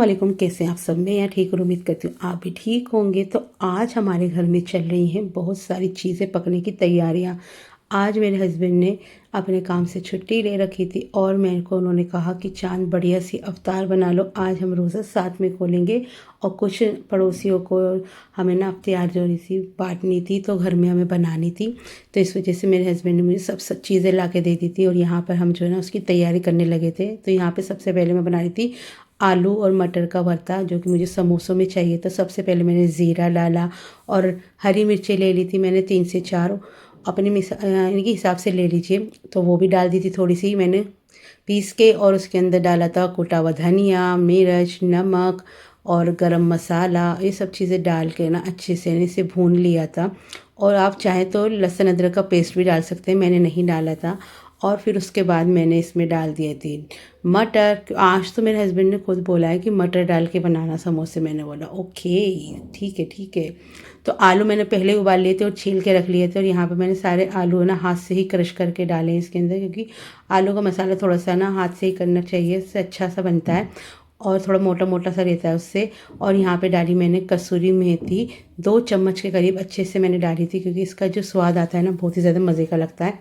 वालेकुम, कैसे हैं आप सब? मैं यहाँ ठीक और उम्मीद करती हूँ आप भी ठीक होंगे। तो आज हमारे घर में चल रही हैं बहुत सारी चीज़ें पकने की तैयारियाँ। आज मेरे हस्बैंड ने अपने काम से छुट्टी ले रखी थी और मेरे को उन्होंने कहा कि चाँद बढ़िया सी अवतार बना लो, आज हम रोज़ा साथ में खोलेंगे। और कुछ पड़ोसियों को हमें ना अफ्तियार जोड़ी सी बाँटनी थी, तो घर में हमें बनानी थी। तो इस वजह से मेरे हस्बैंड ने मुझे सब चीज़ें ला के दे दी थी और यहाँ पर हम जो है ना उसकी तैयारी करने लगे थे। तो यहाँ पे सबसे पहले मैं बना रही थी आलू और मटर का भरता, जो कि मुझे समोसों में चाहिए। तो सबसे पहले मैंने ज़ीरा डाला और हरी मिर्चें ले ली थी मैंने 3 से 4, अपने इनके हिसाब से ले लीजिए। तो वो भी डाल दी थी थोड़ी सी मैंने पीस के, और उसके अंदर डाला था कुटा हुआ धनिया, मिर्च, नमक और गरम मसाला। ये सब चीज़ें डाल के ना अच्छे से इसे भून लिया था। और आप चाहें तो लहसुन अदरक का पेस्ट भी डाल सकते हैं, मैंने नहीं डाला था। और फिर उसके बाद मैंने इसमें डाल दिए थे मटर। आज तो मेरे हस्बैंड ने खुद बोला है कि मटर डाल के बनाना समोसे। मैंने बोला ओके, ठीक है ठीक है। तो आलू मैंने पहले उबाल लिए थे और छील के रख लिए थे, और यहाँ पे मैंने सारे आलू ना हाथ से ही क्रश करके डाले इसके अंदर, क्योंकि आलू का मसाला थोड़ा सा ना हाथ से ही करना चाहिए, इससे अच्छा सा बनता है और थोड़ा मोटा मोटा सा रहता है उससे। और यहाँ पे डाली मैंने कसूरी मेथी 2 चम्मच के करीब अच्छे से मैंने डाली थी, क्योंकि इसका जो स्वाद आता है ना बहुत ही ज़्यादा मज़े का लगता है।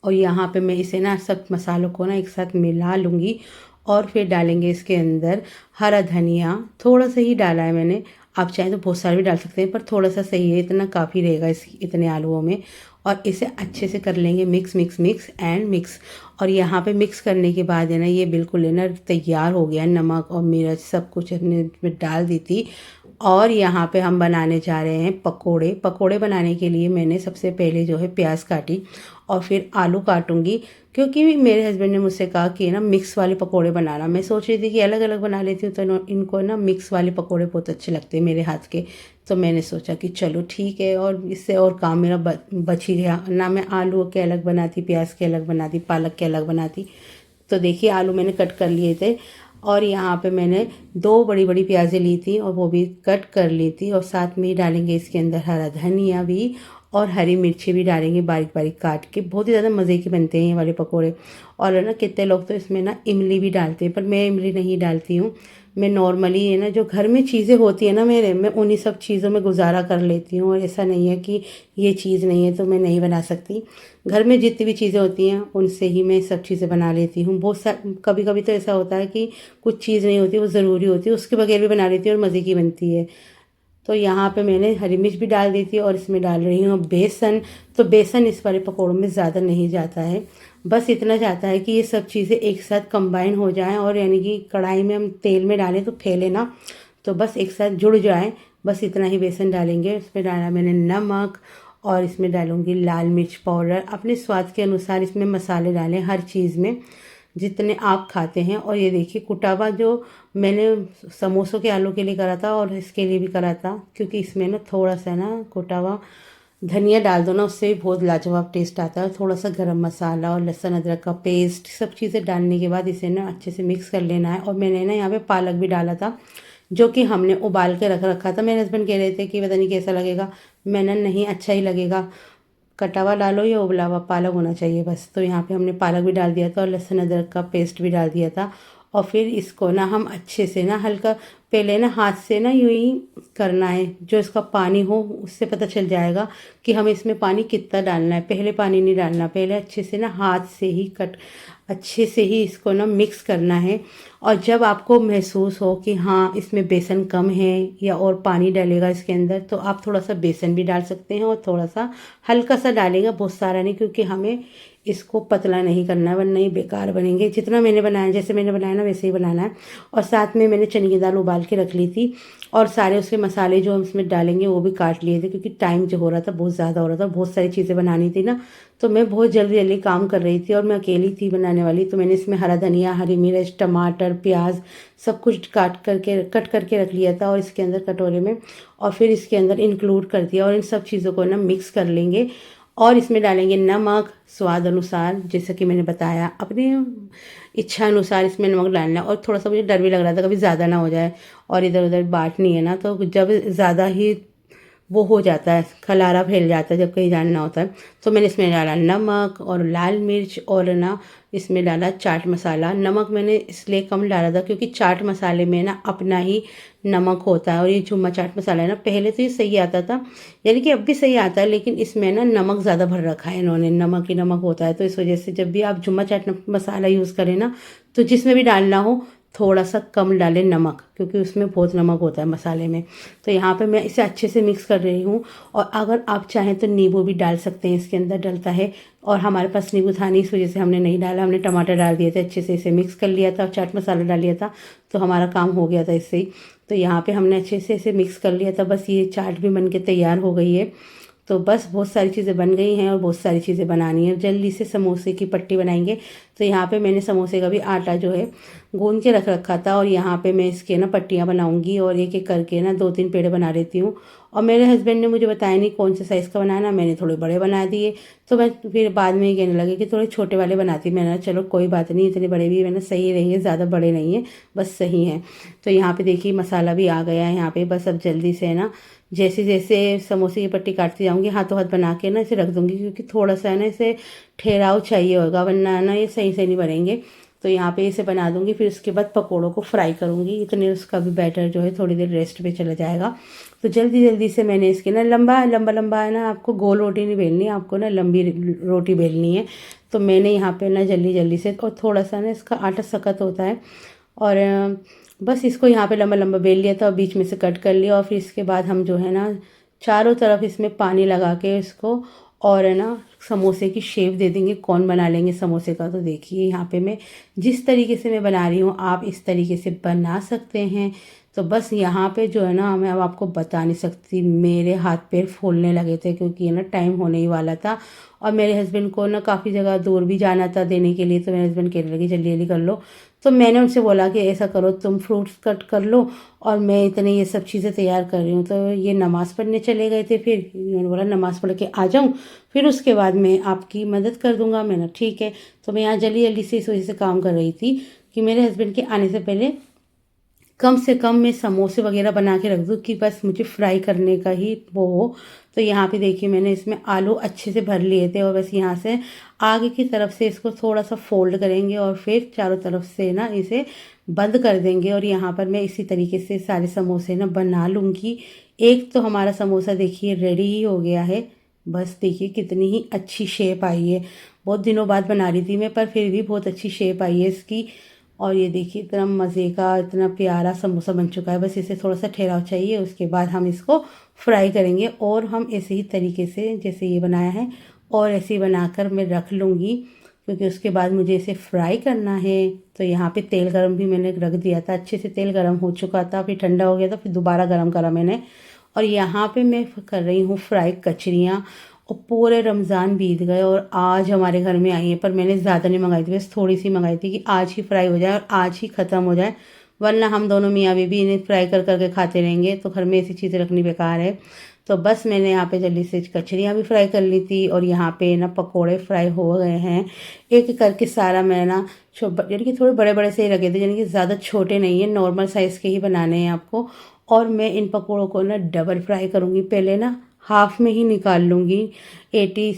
और यहाँ पे मैं इसे ना सब मसालों को ना एक साथ मिला लूँगी। और फिर डालेंगे इसके अंदर हरा धनिया, थोड़ा सा ही डाला है मैंने। आप चाहें तो बहुत सारा भी डाल सकते हैं, पर थोड़ा सा सही है, इतना काफ़ी रहेगा इस इतने आलूओं में। और इसे अच्छे से कर लेंगे mix mix mix and mix. और यहाँ पे मिक्स करने के बाद है ना ये बिल्कुल है ना तैयार हो गया। नमक और मिर्च सब कुछ हमने इसमें डाल दी थी। और यहाँ पे हम बनाने जा रहे हैं पकोड़े। पकोड़े बनाने के लिए मैंने सबसे पहले जो है प्याज काटी और फिर आलू काटूंगी, क्योंकि मेरे हस्बैंड ने मुझसे कहा कि ना मिक्स वाले पकोड़े बनाना। मैं सोच रही थी कि अलग अलग बना लेती हूँ, तो इनको ना मिक्स वाले पकोड़े बहुत अच्छे लगते हैं मेरे हाथ के। तो मैंने सोचा कि चलो ठीक है, और इससे और काम मेरा बच ही गया ना। मैं आलू के अलग बनाती, प्याज के अलग बनाती, पालक के अलग बनाती। तो देखिए आलू मैंने कट कर लिए थे, और यहाँ पे मैंने 2 बड़ी बड़ी प्याज़ें ली थी और वो भी कट कर ली थी। और साथ में ही डालेंगे इसके अंदर हरा धनिया भी, और हरी मिर्ची भी डालेंगे बारीक बारीक काट के। बहुत ही ज़्यादा मज़े के बनते हैं ये वाले पकोड़े। और है ना कितने लोग तो इसमें ना इमली भी डालते हैं, पर मैं इमली नहीं डालती हूँ। मैं नॉर्मली है ना जो घर में चीज़ें होती है ना मेरे, मैं उन्हीं सब चीज़ों में गुजारा कर लेती हूँ। और ऐसा नहीं है कि ये चीज़ नहीं है तो मैं नहीं बना सकती। घर में जितनी भी चीज़ें होती हैं उनसे ही मैं सब चीज़ें बना लेती हूँ। बहुत सा कभी कभी तो ऐसा होता है कि कुछ चीज़ नहीं होती, वो ज़रूरी होती है, उसके बगैर भी बना लेती हूँ और मज़े की बनती है। तो यहाँ पे मैंने हरी मिर्च भी डाल दी थी, और इसमें डाल रही हूँ बेसन। तो बेसन इस वाले पकौड़ों में ज़्यादा नहीं जाता है, बस इतना जाता है कि ये सब चीज़ें एक साथ कंबाइन हो जाएं, और यानी कि कढ़ाई में हम तेल में डालें तो फैले ना, तो बस एक साथ जुड़ जाए, बस इतना ही बेसन डालेंगे। इसमें डाला मैंने नमक, और इसमें डालूंगी लाल मिर्च पाउडर। अपने स्वाद के अनुसार इसमें मसाले डालें हर चीज़ में जितने आप खाते हैं। और ये देखिए कुटावा जो मैंने समोसों के आलू के लिए करा था और इसके लिए भी करा था, क्योंकि इसमें ना थोड़ा सा ना कुटावा धनिया डाल दो ना, उससे भी बहुत लाजवाब टेस्ट आता है। थोड़ा सा गरम मसाला और लहसुन अदरक का पेस्ट, सब चीज़ें डालने के बाद इसे ना अच्छे से मिक्स कर लेना है। और मैंने ना यहाँ पे पालक भी डाला था, जो कि हमने उबाल के रख रखा था। मेरे हस्बैंड कह रहे थे कि पता नहीं कैसा लगेगा, मैंने नहीं अच्छा ही लगेगा, कटा हुआ डालो या उबला हुआ पालक होना चाहिए बस। तो यहाँ पे हमने पालक भी डाल दिया था और लहसुन अदरक का पेस्ट भी डाल दिया था। और फिर इसको ना हम अच्छे से ना हल्का पहले ना हाथ से ना यूं ही करना है, जो इसका पानी हो उससे पता चल जाएगा कि हमें इसमें पानी कितना डालना है। पहले पानी नहीं डालना, पहले अच्छे से ना हाथ से ही अच्छे से ही इसको ना मिक्स करना है। और जब आपको महसूस हो कि हाँ इसमें बेसन कम है या और पानी डालेगा इसके अंदर, तो आप थोड़ा सा बेसन भी डाल सकते हैं, और थोड़ा सा हल्का सा डालेगा, बहुत सारा नहीं, क्योंकि हमें इसको पतला नहीं करना है वरना ये बेकार बनेंगे। जितना मैंने बनाया, जैसे मैंने बनाया ना वैसे ही बनाना है। और साथ में मैंने चने की दाल उबाल के रख ली थी, और सारे उसके मसाले जो हम इसमें डालेंगे वो भी काट लिए थे, क्योंकि टाइम जो हो रहा था बहुत ज़्यादा हो रहा था, बहुत सारी चीज़ें बनानी थी ना। तो मैं बहुत जल्दी जल्दी काम कर रही थी और मैं अकेली थी बनाने वाली। तो मैंने इसमें हरा धनिया, हरी मिर्च, टमाटर, प्याज सब कुछ कट करके रख लिया था, और इसके अंदर कटोरे में, और फिर इसके अंदर इंक्लूड कर दिया। और इन सब चीज़ों को ना मिक्स कर लेंगे, और इसमें डालेंगे नमक स्वाद अनुसार, जैसा कि मैंने बताया अपने इच्छा अनुसार इसमें नमक डालना है। और थोड़ा सा मुझे डर भी लग रहा था कभी ज़्यादा ना हो जाए, और इधर उधर बांटनी है ना, तो जब ज़्यादा ही वो हो जाता है, खलारा फैल जाता है जब कहीं जानना होता है। तो मैंने इसमें डाला नमक और लाल मिर्च और ना इसमें डाला चाट मसाला। नमक मैंने इसलिए कम डाला था क्योंकि चाट मसाले में ना अपना ही नमक होता है, और ये जुम्मा चाट मसाला है ना, पहले तो ये सही आता था, यानी कि अब भी सही आता है, लेकिन इसमें ना नमक ज़्यादा भर रखा है इन्होंने, नमक ही नमक होता है। तो इस वजह से जब भी आप जुम्मा चाट मसाला यूज़ करें ना, तो जिसमें भी डालना हो थोड़ा सा कम डालें नमक, क्योंकि उसमें बहुत नमक होता है मसाले में। तो यहाँ पे मैं इसे अच्छे से मिक्स कर रही हूँ, और अगर आप चाहें तो नींबू भी डाल सकते हैं, इसके अंदर डलता है, और हमारे पास नींबू था नहीं, इस वजह से हमने नहीं डाला, हमने टमाटर डाल दिए थे, अच्छे से इसे मिक्स कर लिया था और चाट मसाला डाल लिया था, तो हमारा काम हो गया था इससे ही। तो यहाँ पे हमने अच्छे से इसे मिक्स कर लिया था, बस ये चाट भी बन के तैयार हो गई है। तो बस बहुत सारी चीज़ें बन गई हैं और बहुत सारी चीज़ें बनानी है, जल्दी से समोसे की पट्टी बनाएंगे। तो यहाँ पे मैंने समोसे का भी आटा जो है गूंद के रख रखा था, और यहाँ पे मैं इसके ना पट्टियाँ बनाऊंगी, और एक एक करके ना 2-3 पेड़े बना लेती हूँ। और मेरे हस्बैंड ने मुझे बताया नहीं कौन से साइज़ का बनाना, मैंने थोड़े बड़े बना दिए। तो मैं फिर बाद में ही कहने लगे कि थोड़े छोटे वाले बनाती। मैंने कहा चलो कोई बात नहीं, इतने बड़े भी मैंने सही रहेंगे, ज़्यादा बड़े नहीं है, बस सही हैं। तो यहाँ पे देखिए मसाला भी आ गया है यहाँ पे। बस अब जल्दी से ना जैसे जैसे समोसे की पट्टी काटती जाऊँगी, हाथों हाथ बना के ना इसे रख दूँगी, क्योंकि थोड़ा सा है ना इसे ठहराव चाहिए होगा, वरना ना ये सही से नहीं बनेंगे। तो यहाँ पे इसे बना दूँगी, फिर उसके बाद पकौड़ों को फ्राई करूँगी, इतने उसका भी बैटर जो है थोड़ी देर रेस्ट पे चला जाएगा। तो जल्दी जल्दी से मैंने इसके ना लंबा लंबा लंबा है ना, आपको गोल रोटी नहीं बेलनी है, आपको ना लंबी रोटी बेलनी है। तो मैंने यहाँ पे ना जल्दी जल्दी से, और थोड़ा सा ना इसका आटा सख्त होता है, और बस इसको यहाँ पे लंबा लंबा बेल लिया था और बीच में से कट कर लिया। और फिर इसके बाद हम जो है ना चारों तरफ इसमें पानी लगा के इसको, और है ना समोसे की शेप दे देंगे, कौन बना लेंगे समोसे का। तो देखिए यहाँ पे मैं जिस तरीके से मैं बना रही हूँ, आप इस तरीके से बना सकते हैं। तो बस यहाँ पे जो है ना, मैं अब आपको बता नहीं सकती, मेरे हाथ पैर फूलने लगे थे, क्योंकि ये ना टाइम होने ही वाला था, और मेरे हस्बैंड को ना काफ़ी जगह दूर भी जाना था देने के लिए। तो मेरे हस्बैंड कहने लगे जल्दी जल्दी कर लो। तो मैंने उनसे बोला कि ऐसा करो, तुम फ्रूट्स कट कर लो और मैं इतने ये सब चीज़ें तैयार कर रही हूँ। तो ये नमाज़ पढ़ने चले गए थे, फिर उन्होंने बोला नमाज़ पढ़ के आ जाऊँ, फिर उसके बाद मैं आपकी मदद कर दूँगा। मैंने ठीक है। तो मैं यहाँ जल्दी जल्दी से इस वजह से काम कर रही थी कि मेरे हस्बैंड के आने से पहले कम से कम मैं समोसे वगैरह बना के रख दूँ, कि बस मुझे फ्राई करने का ही वो हो। तो यहाँ पे देखिए मैंने इसमें आलू अच्छे से भर लिए थे, और बस यहाँ से आगे की तरफ से इसको थोड़ा सा फोल्ड करेंगे, और फिर चारों तरफ से ना इसे बंद कर देंगे। और यहाँ पर मैं इसी तरीके से सारे समोसे ना बना लूँगी। एक तो हमारा समोसा देखिए रेडी ही हो गया है। बस देखिए कितनी ही अच्छी शेप आई है, बहुत दिनों बाद बना रही थी मैं, पर फिर भी बहुत अच्छी शेप आई है इसकी। और ये देखिए इतना मज़े का, इतना प्यारा समोसा बन चुका है। बस इसे थोड़ा सा ठहराव चाहिए, उसके बाद हम इसको फ्राई करेंगे। और हम ऐसे ही तरीके से जैसे ये बनाया है, और ऐसे ही बनाकर मैं रख लूँगी, क्योंकि उसके बाद मुझे इसे फ्राई करना है। तो यहाँ पे तेल गरम भी मैंने रख दिया था, अच्छे से तेल गरम हो चुका था, फिर ठंडा हो गया था, फिर दोबारा गरम करा मैंने। और यहाँ पे मैं कर रही हूँ फ्राई कचरियाँ। और पूरे रमज़ान बीत गए और आज हमारे घर में आई है, पर मैंने ज़्यादा नहीं मंगाई थी, बस थोड़ी सी मंगाई थी कि आज ही फ्राई हो जाए और आज ही ख़त्म हो जाए, वरना हम दोनों मियाँ बीवी इन्हें फ्राई कर करके खाते रहेंगे, तो घर में ऐसी चीज़ें रखनी बेकार है। तो बस मैंने यहाँ पे जल्दी से कचरियाँ भी फ्राई कर ली थी, और यहाँ पे ना पकोड़े फ्राई हो गए हैं। एक एक करके सारा मैं ना यानी कि थोड़े बड़े बड़े से ही लगे थे, यानी कि ज़्यादा छोटे नहीं है, नॉर्मल साइज़ के ही बनाने हैं आपको। और मैं इन पकोड़ों को ना डबल फ्राई करूँगी, पहले ना हाफ में ही निकाल लूँगी, 70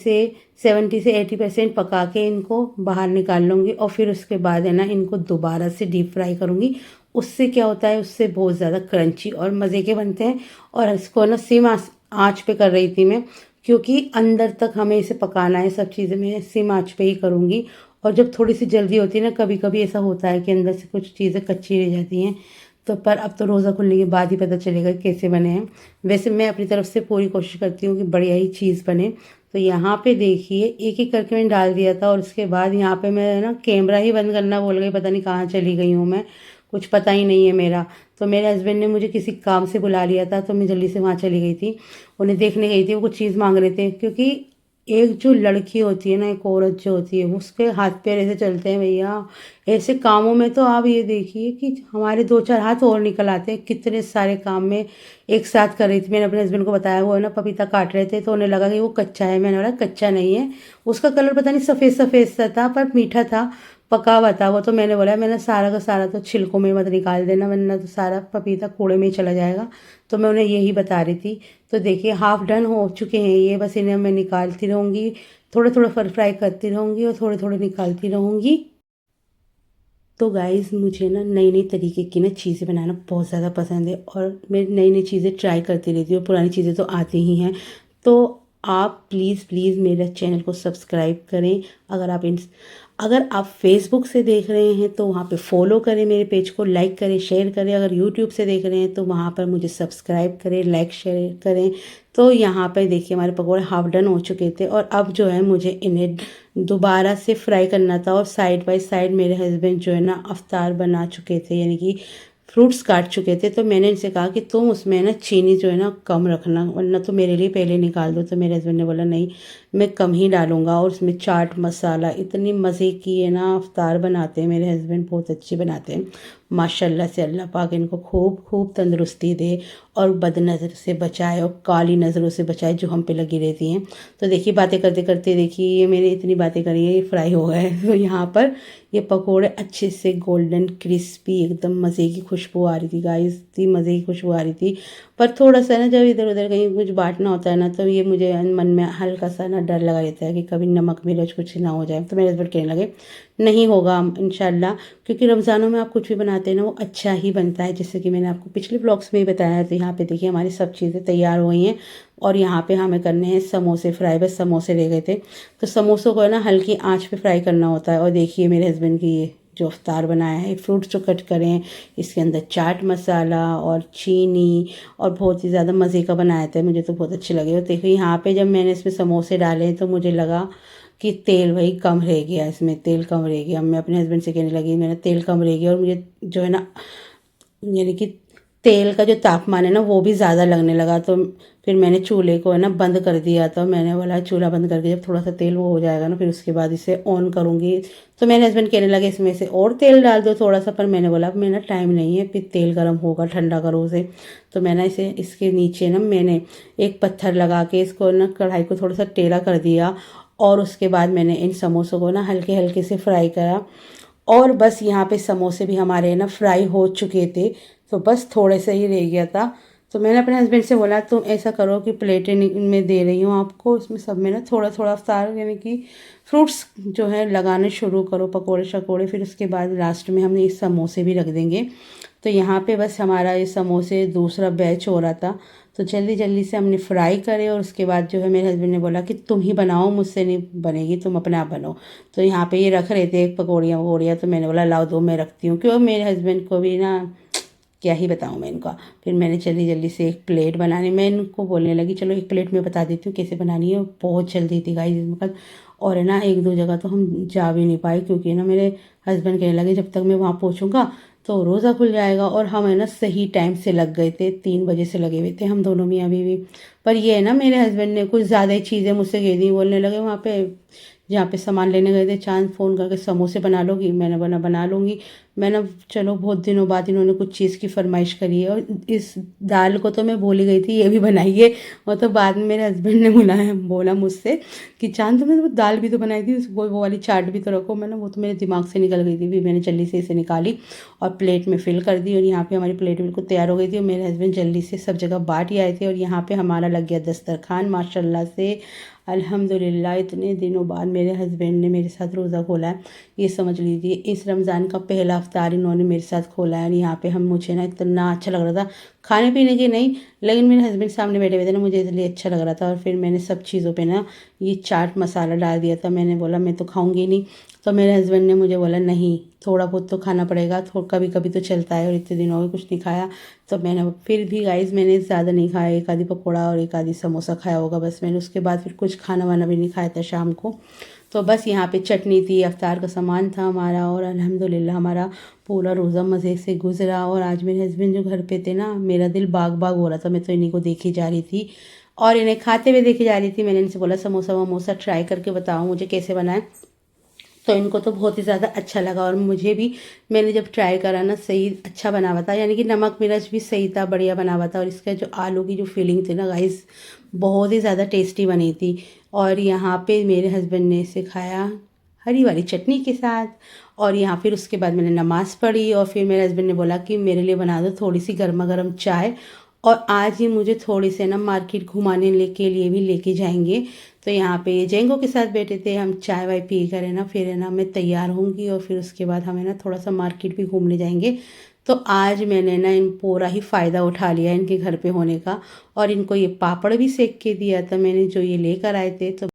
से 80% पका के इनको बाहर निकाल लूँगी, और फिर उसके बाद है ना इनको दोबारा से डीप फ्राई करूँगी। उससे क्या होता है, उससे बहुत ज़्यादा क्रंची और मज़े के बनते हैं। और इसको ना सिम आँच पे कर रही थी मैं, क्योंकि अंदर तक हमें इसे पकाना है, सब चीज़ें मैं सिम आँच पे ही करूँगी। और जब थोड़ी सी जल्दी होती है ना, कभी कभी ऐसा होता है कि अंदर से कुछ चीज़ें कच्ची रह जाती हैं, तो पर अब तो रोज़ा खुलने के बाद ही पता चलेगा कैसे बने हैं। वैसे मैं अपनी तरफ से पूरी कोशिश करती हूँ कि बढ़िया ही चीज़ बने। तो यहाँ पे देखिए एक एक करके मैंने डाल दिया था, और उसके बाद यहाँ पे मैं ना कैमरा ही बंद करना भूल गई, पता नहीं कहाँ चली गई हूँ मैं, कुछ पता ही नहीं है मेरा। तो मेरे हस्बैंड ने मुझे किसी काम से बुला लिया था, तो मैं जल्दी से वहाँ चली गई थी, उन्हें देखने गई थी, वो कुछ चीज़ मांग रहे थे। क्योंकि एक जो लड़की होती है ना, एक औरत जो होती है, उसके हाथ पैर ऐसे चलते हैं भैया, ऐसे कामों में तो आप ये देखिए कि हमारे 2-4 हाथ और निकल आते हैं, कितने सारे काम में एक साथ कर रही थी। मैंने अपने हस्बैंड को बताया, वो है ना पपीता काट रहे थे, तो उन्हें लगा कि वो कच्चा है, मैंने बोला कच्चा नहीं है, उसका कलर पता नहीं सफ़ेद सफ़ेद सा था, पर मीठा था। पका हुआ था वो, तो मैंने बोला मैंने सारा का सारा तो छिलकों में मत निकाल देना, वरना तो सारा पपीता कूड़े में ही चला जाएगा। तो मैं उन्हें यही बता रही थी। तो देखिए हाफ़ डन हो चुके हैं ये, बस इन्हें मैं निकालती रहूँगी, थोड़े थोड़े फ्राई करती रहूँगी और थोड़े थोड़े निकालती रहूँगी। तो गाइज़ मुझे ना नई नई तरीके की ना चीज़ें बनाना बहुत ज़्यादा पसंद है, और मैं नई नई चीज़ें ट्राई करती रहती हूँ, पुरानी चीज़ें तो आती ही हैं। तो आप प्लीज़ प्लीज़ मेरे चैनल को सब्सक्राइब करें। अगर आप फेसबुक से देख रहे हैं तो वहाँ पे फॉलो करें, मेरे पेज को लाइक करें, शेयर करें। अगर यूट्यूब से देख रहे हैं तो वहाँ पर मुझे सब्सक्राइब करें, लाइक शेयर करें। तो यहाँ पर देखिए हमारे पकौड़े हाफ डन हो चुके थे, और अब जो है मुझे इन्हें दोबारा से फ्राई करना था। और साइड बाय साइड मेरे हस्बैंड जो है ना अफ्तार बना चुके थे, यानी कि फ्रूट्स काट चुके थे। तो मैंने इनसे कहा कि तुम उसमें ना चीनी जो है ना कम रखना, वरना तो मेरे लिए पहले निकाल दो। तो मेरे हस्बैंड ने बोला नहीं, मैं कम ही डालूंगा। और उसमें चाट मसाला, इतनी मज़े की है ना अफ्तार बनाते हैं मेरे हस्बैंड, बहुत अच्छी बनाते हैं माशाल्लाह से। अल्लाह पाक इनको खूब खूब तंदुरुस्ती दे और बदनज़र से बचाए और काली नज़रों से बचाए जो हम पे लगी रहती हैं। तो देखिए बातें करते करते देखिए ये मैंने इतनी बातें करी है, ये फ्राई हो गए। तो यहाँ पर ये पकोड़े अच्छे से गोल्डन क्रिस्पी, एकदम मज़े की खुशबू आ रही थी गाइस, इतनी मज़े की खुशबू आ रही थी। पर थोड़ा सा ना जब इधर उधर कहीं कुछ बांटना होता है ना, तो ये मुझे मन में हल्का सा ना डर लगा रहता है कि कभी नमक मिर्च कुछ ना हो जाए। तो मेरे हस्बैंड कहने लगे नहीं होगा इंशाल्लाह, क्योंकि रमज़ानों में आप कुछ भी बनाते हैं ना वो अच्छा ही बनता है, जैसे कि मैंने आपको पिछले ब्लॉग्स में ही बताया है। तो यहाँ पे देखिए हमारी सब चीज़ें तैयार हो गई हैं, और यहाँ पे हमें करने हैं समोसे फ्राई। बस समोसे रह गए थे, तो समोसों को है ना हल्की आंच पे फ्राई करना होता है। और देखिए मेरे हस्बैंड की ये जो अफ्तार बनाया है, फ्रूट्स जो कट करें, इसके अंदर चाट मसाला और चीनी और बहुत ही ज़्यादा मज़े का बनाया था, मुझे तो बहुत अच्छे लगे। और देखिए यहाँ पे जब मैंने इसमें समोसे डाले तो मुझे लगा कि तेल वही कम रह गया, इसमें तेल कम रह गया। मैं अपने हस्बैंड से कहने लगी मेरा तेल कम रह गया, और मुझे जो है ना यानी कि तेल का जो तापमान है ना वो भी ज़्यादा लगने लगा। तो फिर मैंने चूल्हे को है ना बंद कर दिया था। मैंने बोला चूल्हा बंद करके जब थोड़ा सा तेल वो हो जाएगा ना, फिर उसके बाद इसे ऑन करूँगी। तो मेरे हस्बैंड कहने लगे इसमें से और तेल डाल दो थोड़ा सा, पर मैंने बोला अब मेरा टाइम नहीं है, फिर तेल गर्म होगा, ठंडा करो उसे। तो मैंने इसे इसके नीचे ना मैंने एक पत्थर लगा के इसको ना कढ़ाई को थोड़ा सा टेढ़ा कर दिया, और उसके बाद मैंने इन समोसों को ना हल्के हल्के से फ्राई करा। और बस यहाँ पे समोसे भी हमारे ना फ्राई हो चुके थे, तो बस थोड़े से ही रह गया था। तो मैंने अपने हस्बैंड से बोला तुम ऐसा करो कि प्लेटें में दे रही हूँ आपको, उसमें सब में ना थोड़ा थोड़ा अफ्तार यानी कि फ्रूट्स जो है लगाने शुरू करो, पकोड़े शकोड़े, फिर उसके बाद लास्ट में हम ये समोसे भी रख देंगे। तो यहाँ पे बस हमारा ये समोसे दूसरा बैच हो रहा था, तो जल्दी जल्दी से हमने फ्राई करे। और उसके बाद जो है मेरे हस्बैंड ने बोला कि तुम ही बनाओ, मुझसे नहीं बनेगी, तुम अपने आप बनो। तो यहाँ पे ये रख रहे थे पकौड़ियाँ वकौड़ियाँ, तो मैंने बोला लाओ दो मैं रखती हूँ, क्यों मेरे हस्बैंड को भी ना क्या ही बताऊँ मैं इनका। फिर मैंने जल्दी जल्दी से एक प्लेट बनानी, मैं इनको बोलने लगी चलो एक प्लेट में बता देती हूँ कैसे बनानी है। बहुत जल्दी थी गाइस मतलब, और है ना एक दो जगह तो हम जा भी नहीं पाए, क्योंकि ना मेरे हस्बैंड कहने लगे जब तक मैं वहाँ पहुँचूँगा तो रोज़ा खुल जाएगा। और हम है ना सही टाइम से लग गए थे, 3 बजे से लगे हुए थे हम दोनों मियाँ बीवी। पर ये है ना मेरे हस्बैंड ने कुछ ज़्यादा ही चीज़ें मुझसे कह दी, बोलने लगे वहाँ पे जहाँ पे सामान लेने गए थे, चांद फ़ोन करके समोसे बना लोगी, मैंने बना लूँगी। मैंने चलो बहुत दिनों बाद इन्होंने कुछ चीज़ की फरमाइश करी है, और इस दाल को तो मैं भूल ही गई थी ये भी बनाइए। और तो बाद में मेरे हस्बैंड ने बोला मुझसे कि चांद तुमने वो दाल भी तो बनाई थी, वो वाली चाट भी तो रखो। मैंने वो तो मेरे दिमाग से निकल गई थी, फिर मैंने जल्दी से इसे निकाली और प्लेट में फिल कर दी। और यहाँ पे हमारी प्लेट बिल्कुल तैयार हो गई थी, और मेरे हस्बैंड जल्दी से सब जगह बांट ही आए थे। और यहाँ पे हमारा लग गया दस्तरखान माशाल्लाह से, अल्हम्दुलिल्लाह। इतने दिनों बाद मेरे हस्बैंड ने मेरे साथ रोज़ा खोला है, ये समझ लीजिए इस रमज़ान का पहला अफ्तार इन्होंने मेरे साथ खोला है। और यहाँ पे मुझे ना इतना अच्छा लग रहा था, खाने पीने की नहीं, लेकिन मेरे हस्बैंड सामने बैठे हुए थे ना, मुझे इसलिए अच्छा लग रहा था। और फिर मैंने सब चीज़ों पे ना ये चाट मसाला डाल दिया था। मैंने बोला मैं तो खाऊंगी नहीं, तो मेरे हस्बैंड ने मुझे बोला नहीं थोड़ा बहुत तो खाना पड़ेगा, कभी कभी तो चलता है, और इतने दिन हो गए कुछ नहीं खाया। तो मैंने फिर भी गाइस मैंने ज़्यादा नहीं खाया, एक आधी पकौड़ा और एक आधी समोसा खाया होगा बस मैंने। उसके बाद फिर कुछ खाना वाना भी नहीं खाया था शाम को। तो बस यहाँ पे चटनी थी, अफ्तार का सामान था हमारा, और अल्हम्दुलिल्लाह हमारा पूरा रोज़ा मज़े से गुजरा। और आज मेरे हस्बैंड जो घर पे थे ना, मेरा दिल बाग बाग हो रहा था, मैं तो इन्हीं को देखी जा रही थी और इन्हें खाते हुए देखी जा रही थी। मैंने इनसे बोला समोसा वमोसा ट्राई करके बताओ मुझे कैसे बनाएं, तो इनको तो बहुत ही ज़्यादा अच्छा लगा। और मुझे भी, मैंने जब ट्राई करा ना सही अच्छा बना हुआ था, यानी कि नमक मिर्च भी सही था, बढ़िया बना हुआ था। और इसका जो आलू की जो फीलिंग थी ना गाइस, बहुत ही ज़्यादा टेस्टी बनी थी। और यहाँ पे मेरे हस्बैंड ने इसे खाया, हरी वाली चटनी के साथ। और यहाँ फिर उसके बाद मैंने नमाज़ पढ़ी और फिर मेरे हस्बैंड ने बोला कि मेरे लिए बना दो थोड़ी सी गर्मा गर्म चाय। और आज ही मुझे थोड़ी से ना मार्केट घुमाने के लिए भी लेके जाएंगे। तो यहाँ पे जेंगो के साथ बैठे थे हम, चाय वाय पी कर है ना, फिर है ना मैं तैयार होंगी और फिर उसके बाद हमें ना थोड़ा सा मार्केट भी घूमने जाएंगे। तो आज मैंने ना इन पूरा ही फ़ायदा उठा लिया इनके घर पे होने का, और इनको ये पापड़ भी सेक के दिया था मैंने जो ये लेकर आए थे। तो